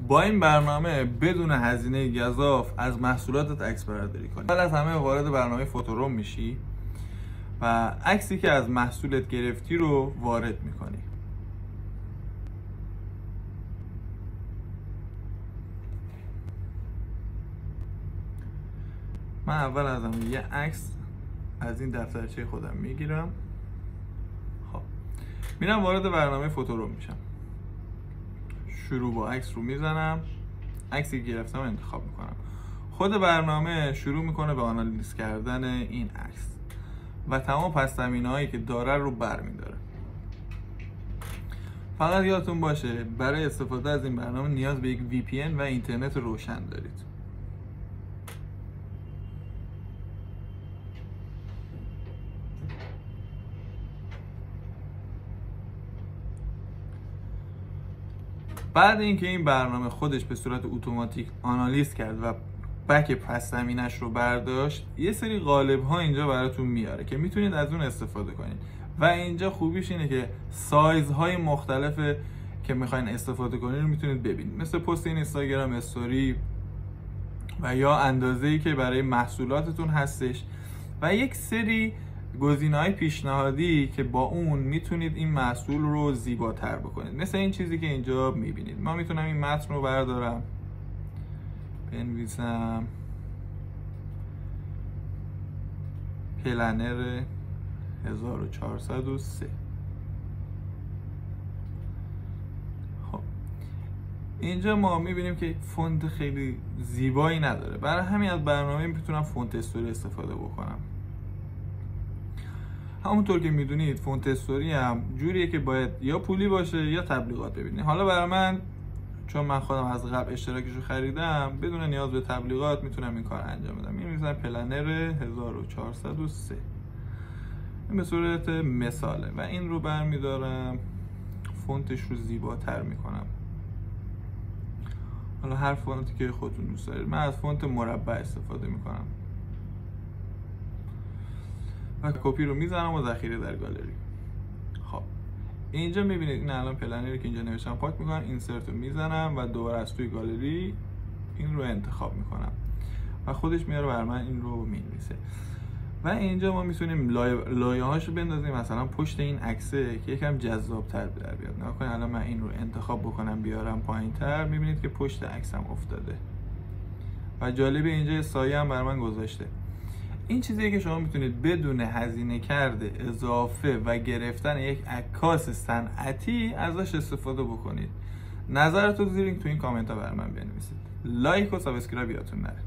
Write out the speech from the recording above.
با این برنامه بدون هزینه گزاف از محصولاتت عکس برداری کنی. اول از همه وارد برنامه فوتوروم میشی و عکسی که از محصولت گرفتی رو وارد میکنی. من اول از همه یه عکس از این دفترچه خودم میگیرم. خب میرم وارد برنامه فوتوروم میشم، شروع با عکس رو میزنم، عکسی که گرفتم انتخاب میکنم. خود برنامه شروع میکنه به آنالیز کردن این عکس و تمام پس‌زمینه‌هایی که داره رو برمیداره. فقط یادتون باشه برای استفاده از این برنامه نیاز به یک VPN و اینترنت روشن دارید. بعد اینکه این برنامه خودش به صورت اتوماتیک آنالیز کرد و بک پس زمینش رو برداشت، یه سری قالب ها اینجا براتون میاره که میتونید از اون استفاده کنید و اینجا خوبیش اینه که سایز های مختلف که میخواین استفاده کنید رو میتونید ببینید، مثل پست اینستاگرام استوری و یا اندازه‌ای که برای محصولاتتون هستش و یک سری گزینه‌های پیشنهادی که با اون میتونید این محصول رو زیباتر بکنید، مثل این چیزی که اینجا میبینید. ما میتونم این متن رو بردارم بنویسم پلنر 1403. خب اینجا ما میبینیم که فونت خیلی زیبایی نداره، برای همین از برنامه میتونم فونت استوری استفاده بکنم. همونطور که میدونید فونت استوری هم جوریه که باید یا پولی باشه یا تبلیغات ببینید. حالا برای من چون من خودم از قبل اشتراکشو خریدم بدون نیاز به تبلیغات میتونم این کار انجام بدم. می‌نویسم پلنر 1403 این به صورت مثاله و این رو برمیدارم فونتش رو زیباتر میکنم. حالا هر فونتی که خودتون دوست دارید، من از فونت مربع استفاده میکنم و کپی رو میزنم و ذخیره در گالری. خب اینجا میبینید این الان پلنری که اینجا نوشتم پاک میکنم، اینسرت رو میزنم و دوباره از توی گالری این رو انتخاب میکنم و خودش میاره بر من این رو مینویسه. و اینجا ما میتونیم لایه هاشو بندازیم مثلا پشت این عکسه که یکم جذاب‌تر در بیاد. نکنید الان من این رو انتخاب بکنم بیارم پایین‌تر، میبینید که پشت عکسم افتاده و جالبه اینجا سایه هم بر من گذاشته. این چیزیه که شما میتونید بدون هزینه کرده اضافه و گرفتن یک عکاس صنعتی ازش استفاده بکنید. نظرتون زیر تو این کامنت ها بر من بنویسید. لایک و سابسکرایب یادتون نره.